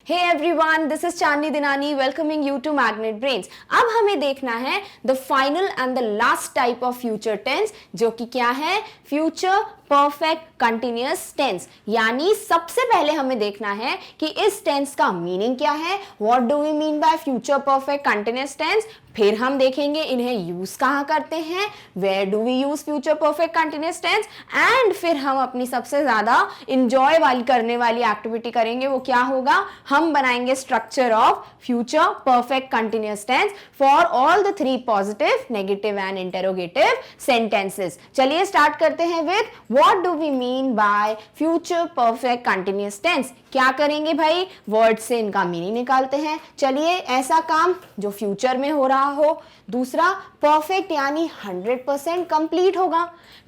Hey everyone, this is Chandni Dinani welcoming you to Magnet Brains. अब हमें देखना है the final and the last type of future tense, जो कि क्या है? Future perfect continuous tense. यानी सबसे पहले हमें देखना है कि इस टेंस का मीनिंग क्या है, what do we mean by future perfect continuous tense. फिर हम देखेंगे इन्हें यूज कहाँ करते हैं, where do we use future perfect continuous tense, and फिर हम अपनी सबसे ज्यादा इंजॉय वाली करने वाली एक्टिविटी करेंगे। वो क्या होगा? हम बनाएंगे structure of future perfect continuous tense for all the three positive, negative and interrogative sentences. चलिए स्टार्ट करते हैं with what do we mean by future perfect continuous tense. क्या करेंगे भाई? वर्ड से इनका मीनिंग निकालते हैं। चलिए, ऐसा काम जो फ्यूचर में हो रहा हो। दूसरा, परफेक्ट यानी 100% कंप्लीट होगा।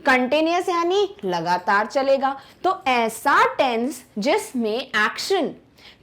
कंटिन्यूअस यानी लगातार चलेगा। तो ऐसा टेंस जिसमें एक्शन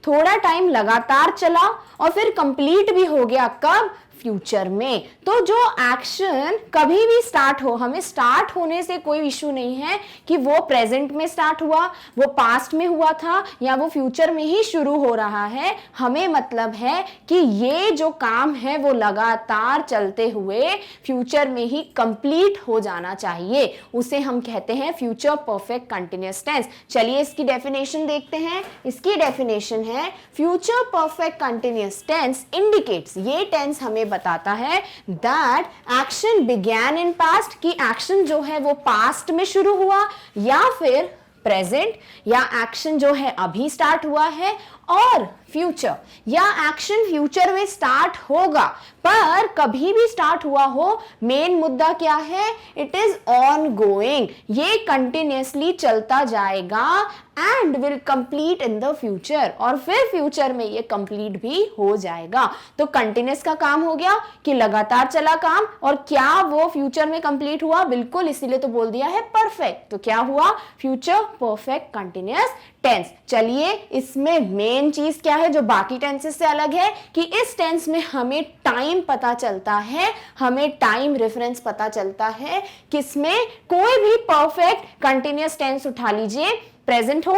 थोड़ा टाइम लगातार चला और फिर कंप्लीट भी हो गया। कब? फ्यूचर में। तो जो एक्शन कभी भी स्टार्ट हो, हमें स्टार्ट होने से कोई इश्यू नहीं है कि वो प्रेजेंट में स्टार्ट हुआ, वो पास्ट में हुआ था, या वो फ्यूचर में ही शुरू हो रहा है। हमें मतलब है कि ये जो काम है वो लगातार चलते हुए फ्यूचर में ही कंप्लीट हो जाना चाहिए। उसे हम कहते हैं फ्यूचर परफेक्ट कंटिन्यूअस टेंस। चलिए इसकी डेफिनेशन देखते हैं। इसकी डेफिनेशन है, future perfect continuous tense indicates, ये टेंस हमें बताता है that action began in past, कि एक्शन जो है वो पास्ट में शुरू हुआ, या फिर प्रेजेंट, या एक्शन जो है अभी स्टार्ट हुआ है, और फ्यूचर, या एक्शन फ्यूचर में स्टार्ट होगा। पर कभी भी स्टार्ट हुआ हो, मेन मुद्दा क्या है? इट इज ऑन गोइंग, ये कंटिन्यूअसली चलता जाएगा and will complete in the future, और फिर फ्यूचर में ये कंप्लीट भी हो जाएगा। तो कंटिन्यूअस का काम हो गया कि लगातार चला काम, और क्या वो फ्यूचर में कंप्लीट हुआ? बिल्कुल, इसीलिए तो बोल दिया है परफेक्ट। तो क्या हुआ? Future perfect continuous tense. चलिए, इसमें मेन चीज क्या है जो बाकी टेंसेस से अलग है, कि इस टेंस में हमें टाइम पता चलता है, हमें टाइम रेफरेंस पता चलता है। किसमें? कोई भी परफेक्ट कंटिन्यूअस टेंस उठा लीजिए, प्रेजेंट हो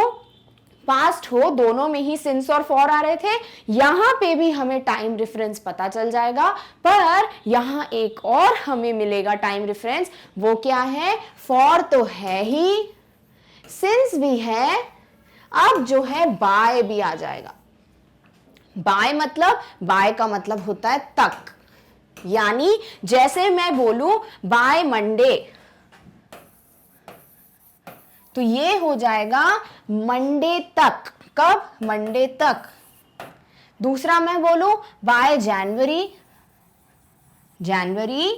पास्ट हो, दोनों में ही सिंस और फॉर आ रहे थे। यहां पे भी हमें टाइम रेफरेंस पता चल जाएगा। पर यहां एक और हमें मिलेगा टाइम रेफरेंस। वो क्या है? फॉर तो है ही, सिंस भी है, अब जो है बाय भी आ जाएगा। बाय मतलब, बाय का मतलब होता है तक। यानी जैसे मैं बोलूं बाय मंडे, तो ये हो जाएगा मंडे तक। कब? मंडे तक। दूसरा मैं बोलूं बाय जनवरी, जनवरी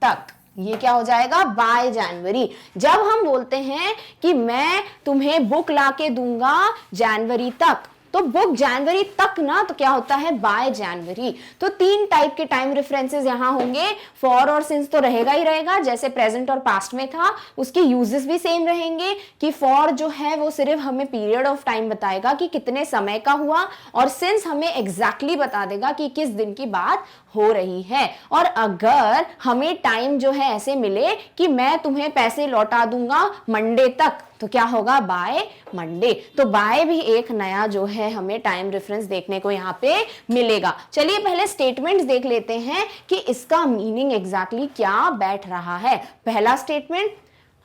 तक, ये क्या हो जाएगा? बाय जनवरी। जब हम बोलते हैं कि मैं तुम्हें बुक लाके दूंगा जनवरी तक, तो बुक जनवरी तक ना, तो क्या होता है? बाय जनवरी। तो तीन टाइप के टाइम रेफरेंसेस यहां होंगे। फॉर और सिंस तो रहेगा ही रहेगा, जैसे प्रेजेंट और पास्ट में था। उसके यूजेस भी सेम रहेंगे कि फॉर जो है वो सिर्फ हमें पीरियड ऑफ टाइम बताएगा कि कितने समय का हुआ, और सिंस हमें एग्जैक्टली बता देगा कि किस दिन की बात हो रही है। और अगर हमें टाइम जो है ऐसे मिले कि मैं तुम्हें पैसे लौटा दूंगा मंडे तक, तो क्या होगा? By Monday. तो बाय भी एक नया जो है हमें टाइम रेफरेंस देखने को यहाँ पे मिलेगा। चलिए पहले स्टेटमेंट्स देख लेते हैं कि इसका मीनिंग एग्जैक्टली क्या बैठ रहा है। पहला statement,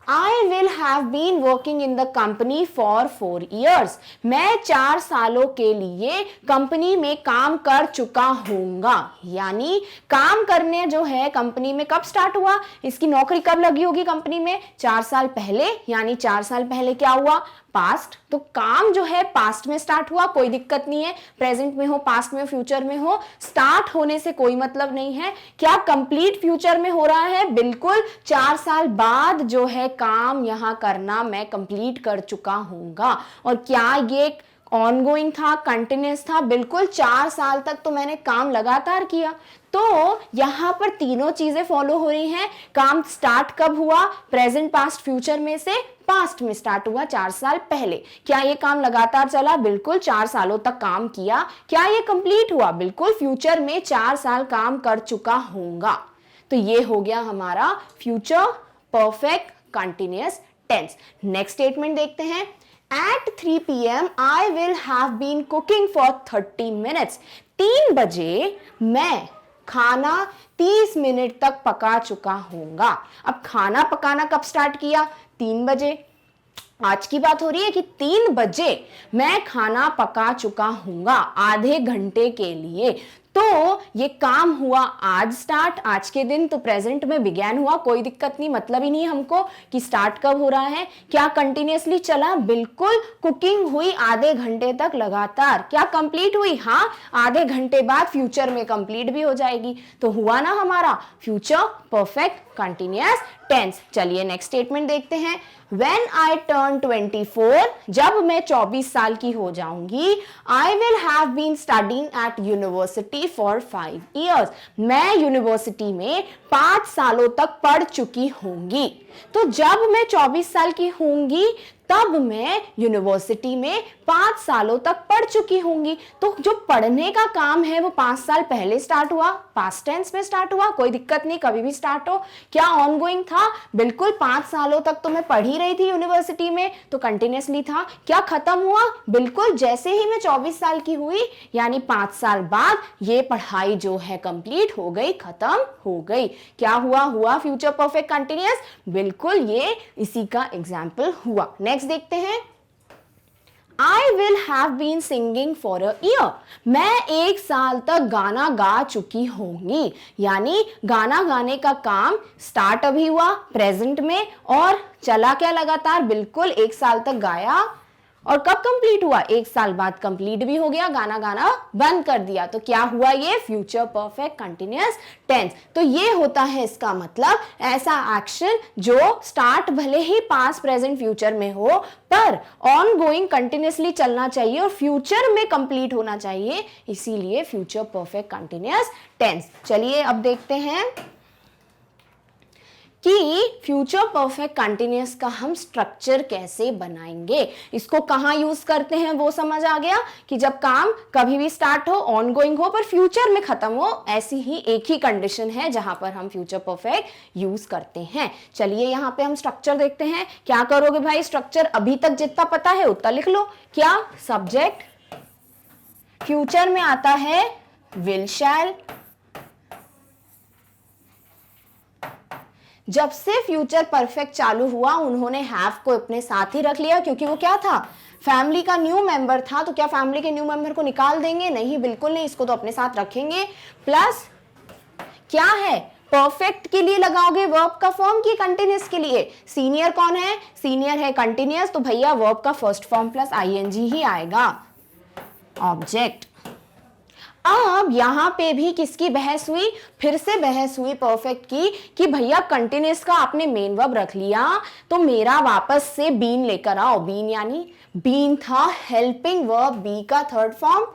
I will have been working in the company for 4 years. मैं 4 सालों के लिए कंपनी में काम कर चुका हूंगा। यानी काम करने जो है कंपनी में कब स्टार्ट हुआ, इसकी नौकरी कब लगी होगी कंपनी में? 4 साल पहले। यानी 4 साल पहले क्या हुआ? पास्ट। तो काम जो है पास्ट में स्टार्ट हुआ, कोई दिक्कत नहीं है। प्रेजेंट में हो, पास्ट में हो, फ्यूचर में हो, स्टार्ट होने से कोई मतलब नहीं है। क्या कंप्लीट फ्यूचर में हो रहा है? बिल्कुल, 4 साल बाद जो है काम यहां करना मैं कंप्लीट कर चुका हूंगा। और क्या ये ऑनगोइंग था, कंटिन्यूअस था? बिल्कुल, 4 साल तक तो मैंने काम लगातार किया। तो यहां पर तीनों चीजें फॉलो हो रही हैं। काम स्टार्ट कब हुआ? प्रेजेंट, पास्ट, फ्यूचर में से पास्ट में स्टार्ट हुआ 4 साल पहले। क्या ये काम लगातार चला? बिल्कुल, 4 सालों तक काम किया। क्या ये कंप्लीट हुआ? बिल्कुल, फ्यूचर में 4 साल काम कर चुका हूंगा। तो ये हो गया हमारा future perfect continuous tense. Next statement देखते हैं। At 3 PM I will have been cooking for 30 minutes. 3 बजे मैं खाना 30 मिनट तक पका चुका हूँगा। अब खाना पकाना कब स्टार्ट किया? 3 बजे। आज की बात हो रही है कि 3 बजे मैं खाना पका चुका हूँगा आधे घंटे के लिए। तो ये काम हुआ आज स्टार्ट, आज के दिन, तो प्रेजेंट में बिगैन हुआ, कोई दिक्कत नहीं, मतलब ही नहीं हमको कि स्टार्ट कब हो रहा है। क्या कंटिन्यूअसली चला? बिल्कुल। कुकिंग हुई आधे घंटे तक लगातार। क्या कंप्लीट हुई? हाँ, आधे घंटे बाद फ्यूचर में कंप्लीट भी हो जाएगी। तो हुआ ना हमारा फ्यूचर परफेक्ट कंटिन्यूअस टेंस। चलिए नेक्स्ट स्टेटमेंट देखते हैं। When I turn 24, जब मैं 24 साल की हो जाऊंगी, I will have been studying at university for 5 years. मैं यूनिवर्सिटी में 5 सालों तक पढ़ चुकी होंगी। तो जब मैं 24 साल की होंगी तब मैं यूनिवर्सिटी में 5 सालों तक पढ़ चुकी होंगी। तो जो पढ़ने का काम है वो 5 साल पहले स्टार्ट हुआ, पास्ट टेंस में स्टार्ट हुआ, कोई दिक्कत नहीं, कभी भी स्टार्ट हो। क्या ऑनगोइंग था? बिल्कुल, 5 सालों तक तो मैं पढ़ ही रही थी यूनिवर्सिटी में, तो कंटिन्यूअसली था। क्या खत्म हुआ? बिल्कुल, जैसे ही मैं 24 साल की हुई यानी 5 साल बाद ये पढ़ाई जो है कंप्लीट हो गई, खत्म हो गई। क्या हुआ? हुआ फ्यूचर परफेक्ट कंटिन्यूअस। बिल्कुल, ये इसी का एग्जाम्पल हुआ। नेक्स्ट देखते हैं। I will have been singing for a year. मैं 1 साल तक गाना गा चुकी होंगी, यानी गाना गाने का काम स्टार्ट अभी हुआ प्रेजेंट में और चला क्या लगातार? बिल्कुल, 1 साल तक गाया। और कब कंप्लीट हुआ? 1 साल बाद कंप्लीट भी हो गया, गाना गाना बंद कर दिया। तो क्या हुआ? ये फ्यूचर परफेक्ट कंटिन्यूअस टेंस। तो ये होता है इसका मतलब ऐसा एक्शन जो स्टार्ट भले ही पास्ट प्रेजेंट फ्यूचर में हो पर ऑन गोइंग कंटिन्यूअसली चलना चाहिए और फ्यूचर में कंप्लीट होना चाहिए, इसीलिए फ्यूचर परफेक्ट कंटिन्यूअस टेंस। चलिए अब देखते हैं कि फ्यूचर परफेक्ट कंटिन्यूअस का हम स्ट्रक्चर कैसे बनाएंगे। इसको कहाँ यूज करते हैं वो समझ आ गया कि जब काम कभी भी स्टार्ट हो, ऑनगोइंग हो पर फ्यूचर में खत्म हो, ऐसी ही एक ही कंडीशन है जहां पर हम फ्यूचर परफेक्ट यूज करते हैं। चलिए यहाँ पे हम स्ट्रक्चर देखते हैं। क्या करोगे भाई? स्ट्रक्चर अभी तक जितना पता है उतना लिख लो। क्या? सब्जेक्ट फ्यूचर में आता है विल शैल। जब से फ्यूचर परफेक्ट चालू हुआ उन्होंने हैव को अपने साथ ही रख लिया, क्योंकि वो क्या था? फैमिली का न्यू मेंबर था। तो क्या फैमिली के न्यू मेंबर को निकाल देंगे? नहीं, बिल्कुल नहीं, इसको तो अपने साथ रखेंगे। प्लस क्या है? परफेक्ट के लिए लगाओगे वर्ब का फॉर्म की कंटिन्यूअस के लिए? सीनियर कौन है? सीनियर है कंटिन्यूअस, तो भैया वर्ब का फर्स्ट फॉर्म प्लस आईएनजी ही आएगा। ऑब्जेक्ट। अब यहां पे भी किसकी बहस हुई? फिर से बहस हुई परफेक्ट की कि भैया कंटिन्यूअस का आपने मेन वर्ब रख लिया तो मेरा वापस से बीन लेकर आओ। बीन यानी बीन था हेल्पिंग वर्ब, बी का थर्ड फॉर्म।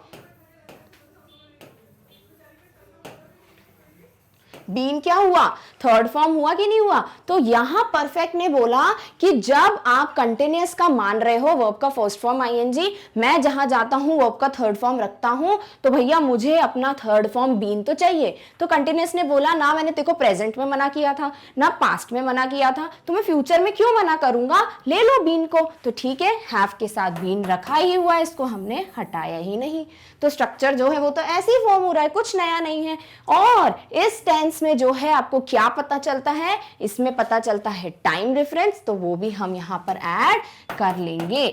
बीन क्या हुआ? थर्ड फॉर्म हुआ कि नहीं हुआ? तो यहां परफेक्ट ने बोला कि जब आप कंटिन्यूअस का मान रहे हो वर्ब का फर्स्ट फॉर्म आईएनजी, मैं जहां जाता हूं वर्ब का थर्ड फॉर्म रखता हूं, तो भैया मुझे अपना थर्ड फॉर्म बीन तो चाहिए। तो कंटिन्यूअस ने बोला ना मैंने तेको प्रेजेंट में मना किया था ना पास्ट में मना किया था, तो मैं फ्यूचर में क्यों मना करूंगा, ले लो बीन को। तो ठीक है, हैव के साथ बीन रखा ही हुआ, इसको हमने हटाया ही नहीं। तो स्ट्रक्चर जो है वो तो ऐसे ही फॉर्म हो रहा है, कुछ नया नहीं है। और इस टेंस में जो है आपको क्या पता चलता है? इसमें पता चलता है टाइम रेफरेंस, तो वो भी हम यहां पर ऐड कर लेंगे।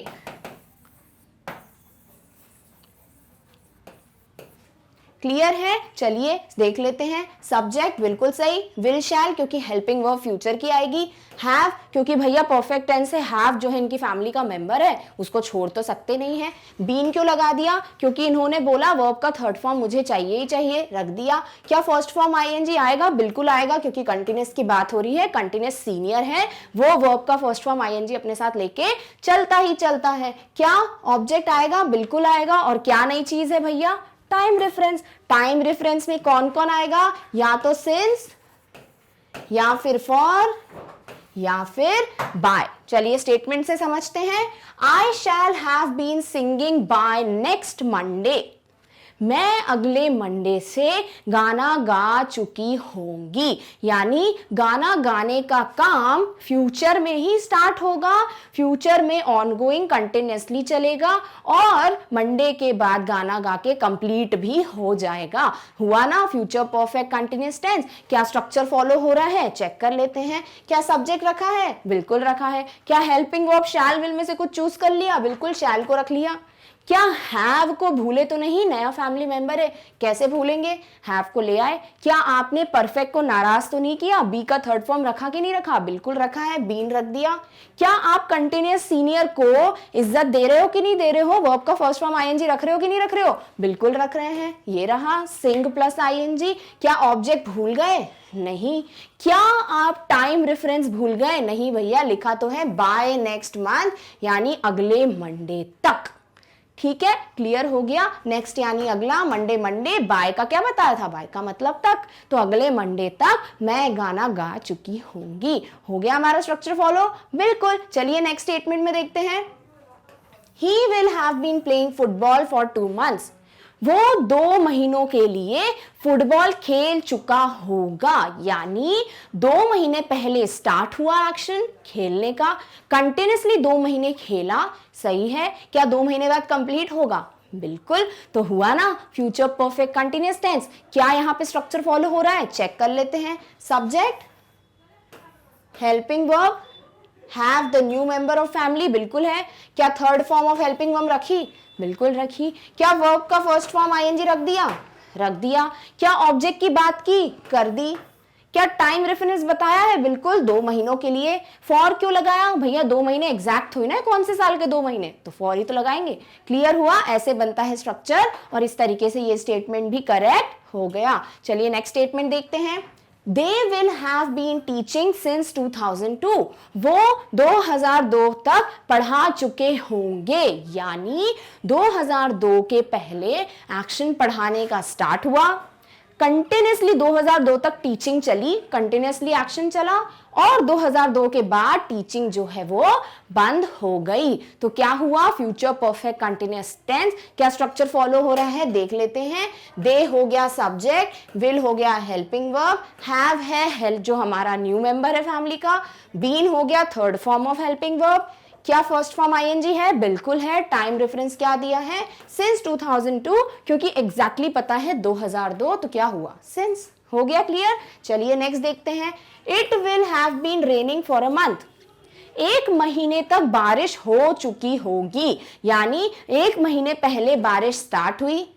क्लियर है? चलिए देख लेते हैं। सब्जेक्ट बिल्कुल सही, विल शैल क्योंकि हेल्पिंग वर्ब फ्यूचर की आएगी। हैव क्योंकि भैया परफेक्ट टेंस है, हैव जो है इनकी फैमिली का मेंबर है, उसको छोड़ तो सकते नहीं है। बीन क्यों लगा दिया? क्योंकि इन्होंने बोला वर्ब का थर्ड फॉर्म मुझे चाहिए ही चाहिए, रख दिया। क्या फर्स्ट फॉर्म आईएनजी आएगा? बिल्कुल आएगा, क्योंकि कंटिन्यूअस की बात हो रही है, कंटिन्यूअस सीनियर है, वो वर्ब का फर्स्ट फॉर्म आईएनजी अपने साथ लेके चलता ही चलता है। क्या ऑब्जेक्ट आएगा? बिल्कुल आएगा। और क्या नई चीज है भैया? Time reference. टाइम रेफरेंस में कौन कौन आएगा? या तो सिंस, या फिर फॉर, या फिर बाय। चलिए स्टेटमेंट से समझते हैं। I shall have been singing by next Monday. मैं अगले मंडे से गाना गा चुकी होंगी, यानी गाना गाने का काम फ्यूचर में ही स्टार्ट होगा, फ्यूचर में ऑनगोइंग कंटिन्यूसली चलेगा और मंडे के बाद गाना गा के कंप्लीट भी हो जाएगा। हुआ ना फ्यूचर परफेक्ट कंटिन्यूस टेंस। क्या स्ट्रक्चर फॉलो हो रहा है, चेक कर लेते हैं। क्या सब्जेक्ट रखा है, बिल्कुल रखा है। क्या हेल्पिंग वर्ब शैल विल में से कुछ चूज कर लिया, बिल्कुल शैल को रख लिया। क्या हैव को भूले तो नहीं, नया फैमिली मेंबर है, कैसे भूलेंगे, हैव को ले आए। क्या आपने परफेक्ट को नाराज तो नहीं किया, बी का थर्ड फॉर्म रखा कि नहीं रखा, बिल्कुल रखा है, बीन रख दिया। क्या आप कंटिन्यूअस सीनियर को इज्जत दे रहे हो कि नहीं दे रहे हो, वर्ब का फर्स्ट फॉर्म आईएनजी रख रहे हो कि नहीं रख रहे हो, बिल्कुल रख रहे हैं, ये रहा सिंग प्लस आईएनजी। क्या ऑब्जेक्ट भूल गए, नहीं। क्या आप टाइम रेफरेंस भूल गए, नहीं भैया, लिखा तो है बाय नेक्स्ट मंथ, यानी अगले मंडे तक। ठीक है, क्लियर हो गया। नेक्स्ट यानी अगला, मंडे मंडे, बाय का क्या बताया था, बाय का मतलब तक, तो अगले मंडे तक मैं गाना गा चुकी होंगी। हो गया हमारा स्ट्रक्चर फॉलो, बिल्कुल। चलिए नेक्स्ट स्टेटमेंट में देखते हैं। He will have been playing football for 2 months. वो 2 महीनों के लिए फुटबॉल खेल चुका होगा, यानी 2 महीने पहले स्टार्ट हुआ एक्शन खेलने का, कंटिन्यूसली 2 महीने खेला, सही है। क्या 2 महीने बाद कंप्लीट होगा, बिल्कुल। तो हुआ ना फ्यूचर परफेक्ट कंटिन्यूअस टेंस। क्या यहां पे स्ट्रक्चर फॉलो हो रहा है, चेक कर लेते हैं। Subject, helping verb, have the new member of family, बिल्कुल है। क्या third form of helping verb रखी, बिल्कुल रखी। क्या वर्ब का फर्स्ट फॉर्म आईएनजी रख दिया, रख दिया। क्या ऑब्जेक्ट की बात की, कर दी। क्या टाइम रेफरेंस बताया है, बिल्कुल 2 महीनों के लिए। फॉर क्यों लगाया भैया, 2 महीने एग्जैक्ट हुई ना, कौन से साल के 2 महीने, तो फॉर ही तो लगाएंगे। क्लियर हुआ, ऐसे बनता है स्ट्रक्चर और इस तरीके से ये स्टेटमेंट भी करेक्ट हो गया। चलिए नेक्स्ट स्टेटमेंट देखते हैं। They will have been teaching since 2002. वो 2002 तक पढ़ा चुके होंगे, यानी 2002 के पहले एक्शन पढ़ाने का स्टार्ट हुआ, कंटिन्यूसली 2002 तक टीचिंग चली, कंटिन्यूसली एक्शन चला और 2002 के बाद टीचिंग जो है वो बंद हो गई। तो क्या हुआ, फ्यूचर परफेक्ट कंटिन्यूअस टेंस। क्या स्ट्रक्चर फॉलो हो रहा है, देख लेते हैं। दे हो गया सब्जेक्ट, विल हो गया हेल्पिंग वर्ब, हैव है हेल्प जो हमारा न्यू मेंबर है फैमिली का, बीन हो गया third form of helping verb. क्या फर्स्ट फॉर्म आईएनजी है, बिल्कुल है। टाइम रेफरेंस क्या दिया है, सिंस 2002, क्योंकि एग्जैक्टली पता है 2002, तो क्या हुआ, सिंस। हो गया क्लियर। चलिए नेक्स्ट देखते हैं। It will have been raining for a month. 1 महीने तक बारिश हो चुकी होगी, यानी 1 महीने पहले बारिश स्टार्ट हुई,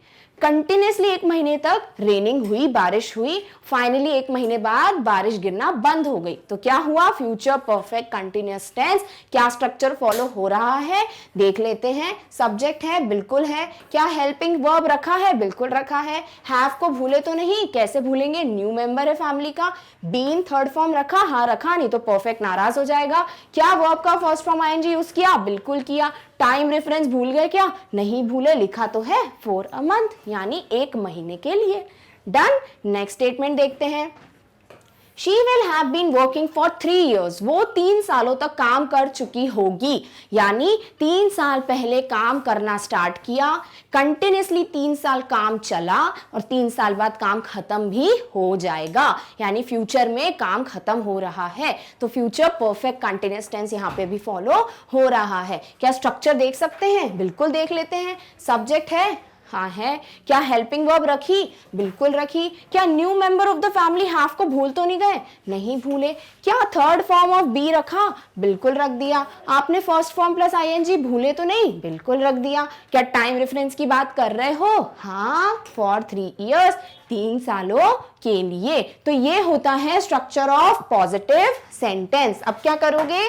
कंटिन्यूसली 1 महीने तक रेनिंग हुई, बारिश हुई, फाइनली 1 महीने बाद बारिश गिरना बंद हो गई। तो क्या हुआ, फ्यूचर परफेक्ट कंटिन्यूअस टेंस। क्या स्ट्रक्चर फॉलो हो रहा है, देख लेते हैं। सब्जेक्ट है, बिल्कुल है। क्या हेल्पिंग वर्ब रखा है, बिल्कुल रखा है। हैव को भूले तो नहीं, कैसे भूलेंगे, न्यू मेंबर है फैमिली का। बीन थर्ड फॉर्म रखा, हाँ रखा, नहीं तो परफेक्ट नाराज हो जाएगा। क्या वर्ब का फर्स्ट फॉर्म आईएनजी यूज किया, बिल्कुल किया। टाइम रेफरेंस भूल गए क्या, नहीं भूले, लिखा तो है फॉर अ मंथ, यानी 1 महीने के लिए। डन। नेक्स्ट स्टेटमेंट देखते हैं। She will have been working for 3 years. वो 3 सालों तक काम कर चुकी होगी, यानी 3 साल पहले काम करना स्टार्ट किया, कंटिन्यूसली 3 साल काम चला और 3 साल बाद काम खत्म भी हो जाएगा, यानी फ्यूचर में काम खत्म हो रहा है। तो फ्यूचर परफेक्ट कंटिन्यूअस टेंस यहाँ पे भी फॉलो हो रहा है। क्या स्ट्रक्चर देख सकते हैं, बिल्कुल देख लेते हैं। सब्जेक्ट है, हाँ है। क्या हेल्पिंग वर्ब रखी, बिल्कुल रखी। क्या new member of the family have को भूल तो नहीं गए, नहीं भूले। क्या थर्ड फॉर्म ऑफ बी रखा, बिल्कुल रख दिया। आपने फर्स्ट फॉर्म प्लस आईएनजी भूले तो नहीं, बिल्कुल रख दिया। क्या टाइम रेफरेंस की बात कर रहे हो, हाँ, फॉर 3 years, 3 सालों के लिए। तो ये होता है स्ट्रक्चर ऑफ पॉजिटिव सेंटेंस। अब क्या करोगे,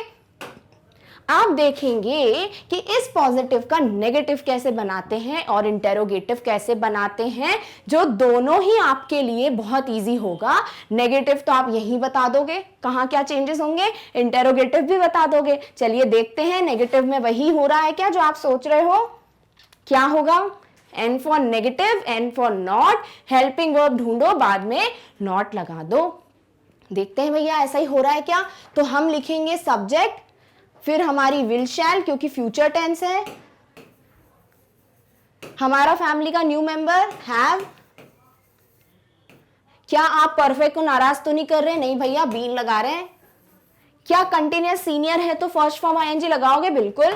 आप देखेंगे कि इस पॉजिटिव का नेगेटिव कैसे बनाते हैं और इंटेरोगेटिव कैसे बनाते हैं, जो दोनों ही आपके लिए बहुत इजी होगा। नेगेटिव तो आप यही बता दोगे, कहाँ क्या चेंजेस होंगे, इंटेरोगेटिव भी बता दोगे। चलिए देखते हैं, नेगेटिव में वही हो रहा है क्या जो आप सोच रहे हो, क्या होगा। N for negative, N for not, helping verb ढूंढो, बाद में नॉट लगा दो। देखते हैं भैया ऐसा ही हो रहा है क्या। तो हम लिखेंगे सब्जेक्ट, फिर हमारी विल शैल, क्योंकि फ्यूचर टेंस है, हमारा फैमिली का न्यू मेंबर हैव। क्या आप परफेक्ट को नाराज तो नहीं कर रहे? नहीं भैया, बीन लगा रहे हैं। क्या कंटिन्यूअस सीनियर है तो फर्स्ट फॉर्म आईएनजी लगाओगे? बिल्कुल।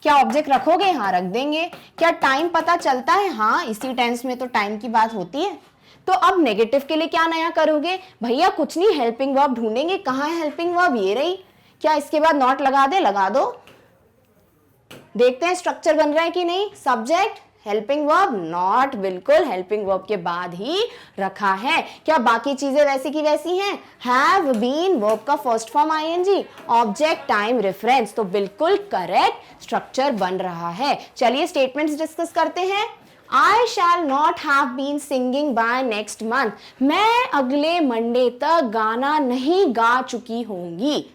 क्या ऑब्जेक्ट रखोगे? हाँ, रख देंगे। क्या टाइम पता चलता है? हाँ, इसी टेंस में तो टाइम की बात होती है। तो अब नेगेटिव के लिए क्या नया करोगे? भैया कुछ नहीं, हेल्पिंग वर्ब ढूंढेंगे। कहाँ है हेल्पिंग वर्ब? ये रही। क्या इसके बाद नॉट लगा दे? लगा दो। देखते हैं स्ट्रक्चर बन रहा है कि नहीं। सब्जेक्ट, हेल्पिंग वर्ब, नॉट, बिल्कुल हेल्पिंग वर्ब के बाद ही रखा है। क्या बाकी चीजें वैसी की वैसी हैं? हैव, बीन, वर्ब का first form ING, object, time, reference, तो बिल्कुल करेक्ट स्ट्रक्चर बन रहा है। चलिए स्टेटमेंट्स डिस्कस करते हैं। I shall not have been singing by next month. मैं अगले मंडे तक गाना नहीं गा चुकी होंगी।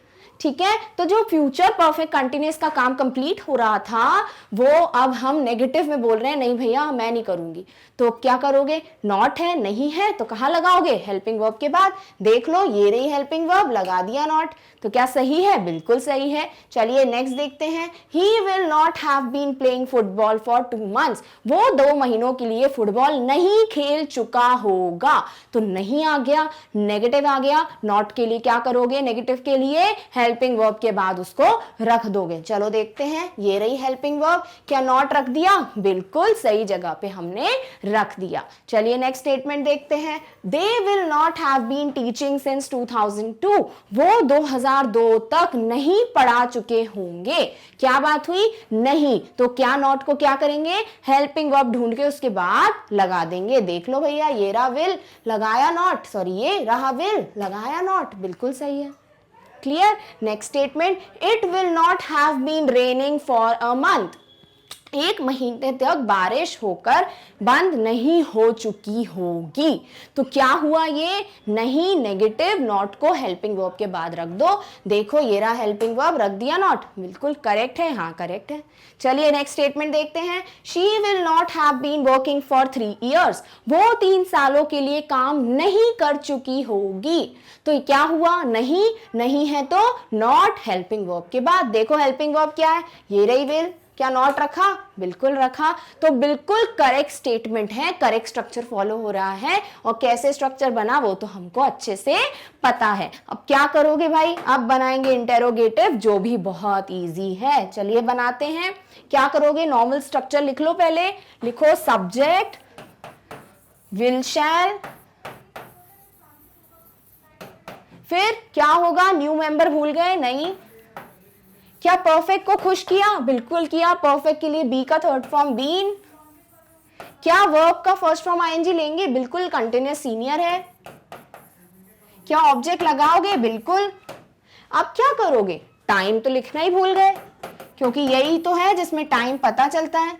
ठीक है, तो जो फ्यूचर परफेक्ट कंटिन्यूअस का काम कंप्लीट हो रहा था वो अब हम नेगेटिव में बोल रहे हैं, नहीं भैया मैं नहीं करूंगी। तो क्या करोगे? नॉट है, नहीं है, तो कहाँ लगाओगे? हेल्पिंग वर्ब के बाद। देख लो, ये रही हेल्पिंग वर्ब, लगा दिया नॉट। तो क्या सही है? बिल्कुल सही है। चलिए नेक्स्ट देखते हैं। He will not have been playing football for 2 months। वो 2 महीनों के लिए फुटबॉल नहीं खेल चुका होगा। तो नहीं आ गया, नेगेटिव आ गया। नॉट के लिए क्या करोगे? नेगेटिव के लिए हेल्पिंग वर्ब के बाद उसको रख दोगे। चलो देखते हैं, ये रही हेल्पिंग वर्ब। क्या नॉट रख दिया? बिल्कुल सही जगह पे हमने रख दिया। चलिए नेक्स्ट स्टेटमेंट देखते हैं। They will not have been teaching since 2002। वो 2002 तक नहीं पढ़ा चुके होंगे। क्या बात हुई? नहीं। तो क्या नॉट को क्या करेंगे? हेल्पिंग वर्ब ढूंढ के उसके बाद लगा देंगे। देख लो भैया, ये रहा विल, लगाया नॉट, सॉरी ये रहा विल, लगाया नॉट, बिल्कुल सही है। Clear? Next statement. It will not have been raining for a month. 1 महीने तक बारिश होकर बंद नहीं हो चुकी होगी। तो क्या हुआ? ये नहीं, नेगेटिव, नॉट को हेल्पिंग वर्ब के बाद रख दो। देखो ये रहा हेल्पिंग वर्ब, रख दिया नॉट, बिल्कुल करेक्ट है। हाँ करेक्ट है। चलिए नेक्स्ट स्टेटमेंट देखते हैं। She will not have been working for 3 years। वो 3 सालों के लिए काम नहीं कर चुकी होगी। तो क्या हुआ? नहीं, नहीं है तो नॉट, हेल्पिंग वर्ब के बाद। देखो हेल्पिंग वर्ब क्या है? ये रही विल। क्या नॉट रखा? बिल्कुल रखा। तो बिल्कुल करेक्ट स्टेटमेंट है, करेक्ट स्ट्रक्चर फॉलो हो रहा है। और कैसे स्ट्रक्चर बना वो तो हमको अच्छे से पता है। अब क्या करोगे भाई? अब बनाएंगे इंटेरोगेटिव, जो भी बहुत इजी है। चलिए बनाते हैं। क्या करोगे? नॉर्मल स्ट्रक्चर लिख लो। पहले लिखो सब्जेक्ट, विल, शैल, फिर क्या होगा? न्यू मेंबर भूल गए? नहीं। क्या परफेक्ट को खुश किया? बिल्कुल किया। परफेक्ट के लिए बी का थर्ड फॉर्म बीन। क्या वर्ब का फर्स्ट फॉर्म आईएनजी लेंगे? बिल्कुल, कंटिन्यूअस सीनियर है। क्या ऑब्जेक्ट लगाओगे? बिल्कुल। अब क्या करोगे? टाइम तो लिखना ही भूल गए, क्योंकि यही तो है जिसमें टाइम पता चलता है।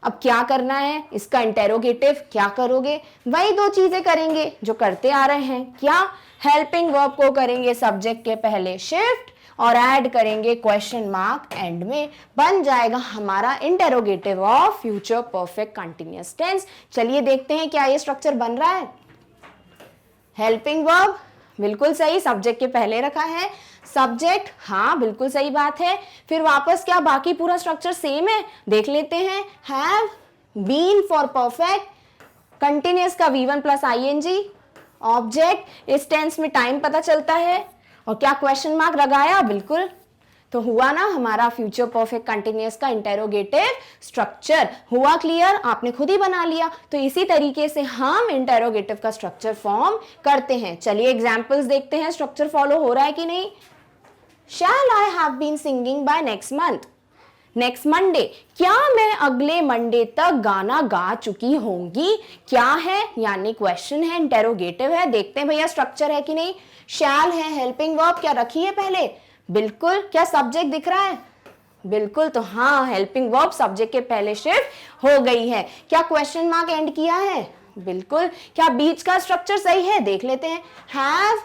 अब क्या करना है? इसका इंटेरोगेटिव। क्या करोगे? वही 2 चीजें करेंगे जो करते आ रहे हैं। क्या? हेल्पिंग वर्ब को करेंगे सब्जेक्ट के पहले शिफ्ट और ऐड करेंगे क्वेश्चन मार्क एंड में। बन जाएगा हमारा interrogative of future perfect continuous tense. चलिए देखते हैं क्या ये स्ट्रक्चर बन रहा है। हेल्पिंग वर्ब बिल्कुल सही, सब्जेक्ट के पहले रखा है। सब्जेक्ट, हाँ बिल्कुल सही बात है। फिर वापस क्या बाकी पूरा स्ट्रक्चर सेम है? देख लेते हैं। Have, been for perfect, continuous का V1 प्लस ING, ऑब्जेक्ट, इस टेंस में टाइम पता चलता है, और क्या क्वेश्चन मार्क लगाया? बिल्कुल। तो हुआ ना हमारा फ्यूचर परफेक्ट कंटिन्यूअस का इंटेरोगेटिव स्ट्रक्चर। हुआ क्लियर? आपने खुद ही बना लिया। तो इसी तरीके से हम इंटेरोगेटिव का स्ट्रक्चर फॉर्म करते हैं। चलिए एग्जांपल्स देखते हैं, स्ट्रक्चर फॉलो हो रहा है कि नहीं। Shall I have been singing by next month. Next Monday, क्या मैं अगले मंडे तक गाना गा चुकी होंगी? क्या है? यानी क्वेश्चन है, इंटेरोगेटिव है। देखते हैं भैया स्ट्रक्चर है कि नहीं। शैल है, हेल्पिंग वर्ब क्या रखी है पहले? बिल्कुल। क्या सब्जेक्ट दिख रहा है? बिल्कुल। तो हाँ, हेल्पिंग वर्ब सब्जेक्ट के पहले शिफ्ट हो गई है। क्या क्वेश्चन मार्क एंड किया है? बिल्कुल। क्या बीच का स्ट्रक्चर सही है? देख लेते हैं। हैव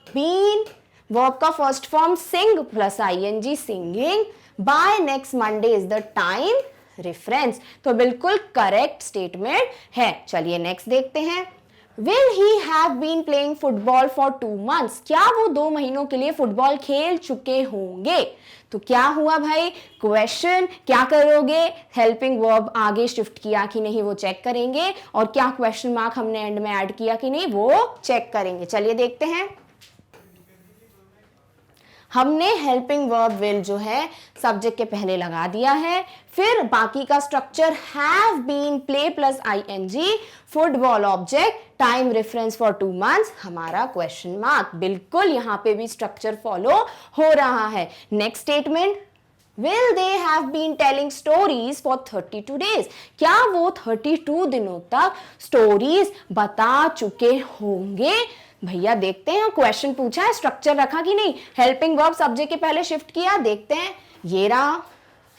बीन, वर्ब का first form sing plus ING, singing, by next Monday is the time, reference. तो बिल्कुल करेक्ट स्टेटमेंट है। चलिए नेक्स्ट देखते हैं। Will he have been playing football for 2 months? क्या वो 2 महीनों के लिए फुटबॉल खेल चुके होंगे? तो क्या हुआ भाई, क्वेश्चन क्या करोगे, हेल्पिंग वर्ब आगे शिफ्ट किया कि नहीं वो चेक करेंगे, और क्या क्वेश्चन मार्क हमने एंड में ऐड किया कि नहीं वो चेक करेंगे। चलिए देखते हैं। हमने हेल्पिंग वर्ब विल जो है सब्जेक्ट के पहले लगा दिया है, फिर बाकी का structure have been play plus ING, football object, time reference for 2 months, हमारा क्वेश्चन मार्क। बिल्कुल यहां पे भी स्ट्रक्चर फॉलो हो रहा है। Next statement, Will they have been telling stories for 32 days? क्या वो 32 दिनों तक स्टोरीज बता चुके होंगे? भैया देखते हैं, क्वेश्चन पूछा है, स्ट्रक्चर रखा कि नहीं, हेल्पिंग वर्ब सब्जेक्ट के पहले शिफ्ट किया, देखते हैं। ये रहा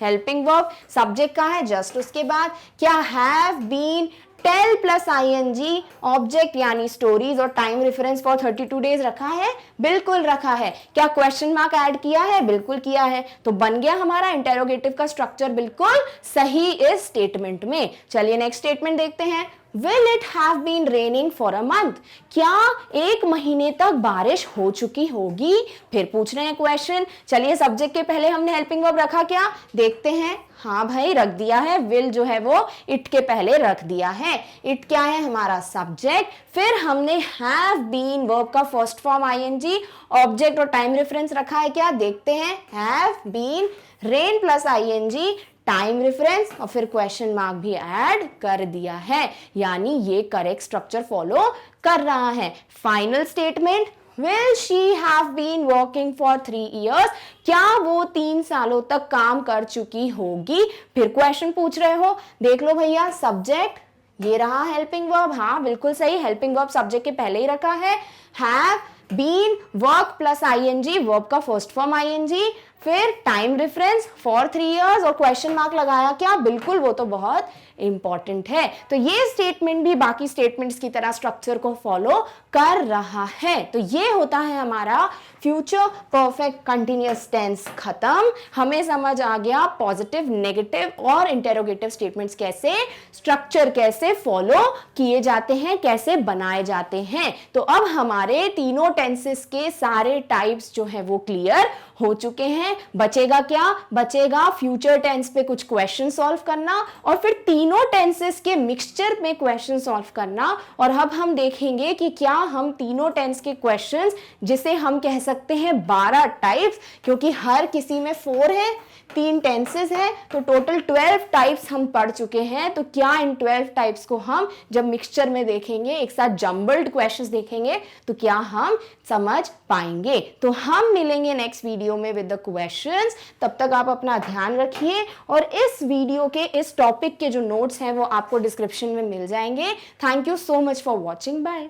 हेल्पिंग वर्ब, सब्जेक्ट का है जस्ट उसके बाद क्या have been, tell plus ING, object यानी स्टोरीज, और टाइम रेफरेंस फॉर 32 डेज रखा है, बिल्कुल रखा है। क्या क्वेश्चन मार्क ऐड किया है, बिल्कुल किया है। तो बन गया हमारा इंटेरोगेटिव का स्ट्रक्चर बिल्कुल सही इस स्टेटमेंट में। चलिए नेक्स्ट स्टेटमेंट देखते हैं। Will it have been raining for a month? क्या 1 महीने तक बारिश हो चुकी होगी? फिर पूछ रहे हैं क्वेश्चन। चलिए सब्जेक्ट के पहले हमने हेल्पिंग वर्ब रखा क्या, देखते हैं। हाँ भाई रख दिया है, विल जो है वो इट के पहले रख दिया है। इट क्या है, हमारा सब्जेक्ट। फिर हमने हैव बीन वर्ब का फर्स्ट फॉर्म आईएनजी, ऑब्जेक्ट और टाइम रेफरेंस रखा है क्या, देखते हैं। Have been, rain plus ING, time reference, और फिर क्वेश्चन मार्क भी ऐड कर दिया है, यानी ये करेक्ट स्ट्रक्चर फॉलो कर रहा है। Final statement, Will she have been working for 3 years? क्या वो 3 सालों तक काम कर चुकी होगी? फिर क्वेश्चन पूछ रहे हो, देख लो भैया सब्जेक्ट ये रहा हेल्पिंग वर्ब, हाँ बिल्कुल सही, हेल्पिंग वर्ब सब्जेक्ट के पहले ही रखा है। Have been work plus ING, verb का फर्स्ट फॉर्म आईएनजी, फिर टाइम रेफरेंस फॉर 3 years, और क्वेश्चन मार्क लगाया क्या, बिल्कुल वो तो बहुत इंपॉर्टेंट है। तो ये स्टेटमेंट भी बाकी स्टेटमेंट्स की तरह स्ट्रक्चर को फॉलो कर रहा है। तो ये होता है हमारा फ्यूचर परफेक्ट कंटिन्यूअस टेंस खत्म। हमें समझ आ गया पॉजिटिव, नेगेटिव और इंटेरोगेटिव स्टेटमेंट्स कैसे, स्ट्रक्चर कैसे फॉलो किए जाते हैं, कैसे बनाए जाते हैं। तो अब हमारे तीनों टेंसेस के सारे टाइप्स जो है वो क्लियर हो चुके हैं। बचेगा क्या, बचेगा फ्यूचर टेंस पे कुछ क्वेश्चन सॉल्व करना, और फिर तीनों टेंसेस के मिक्सचर में क्वेश्चन सॉल्व करना। और अब हम देखेंगे कि क्या हम तीनों टेंस के क्वेश्चंस, जिसे हम कह सकते हैं 12 टाइप्स, क्योंकि हर किसी में 4 है, 3 टेंसेस है, तो टोटल 12 टाइप्स हम पढ़ चुके हैं। तो क्या इन 12 टाइप्स को हम जब मिक्सचर में देखेंगे, एक साथ जम्बल्ड क्वेश्चंस देखेंगे, तो क्या हम समझ पाएंगे। तो हम मिलेंगे नेक्स्ट वीडियो में विद द क्वेश्चंस। तब तक आप अपना ध्यान रखिए, और इस वीडियो के इस टॉपिक के जो नोट्स हैं वो आपको डिस्क्रिप्शन में मिल जाएंगे। Thank you so much for watching, bye.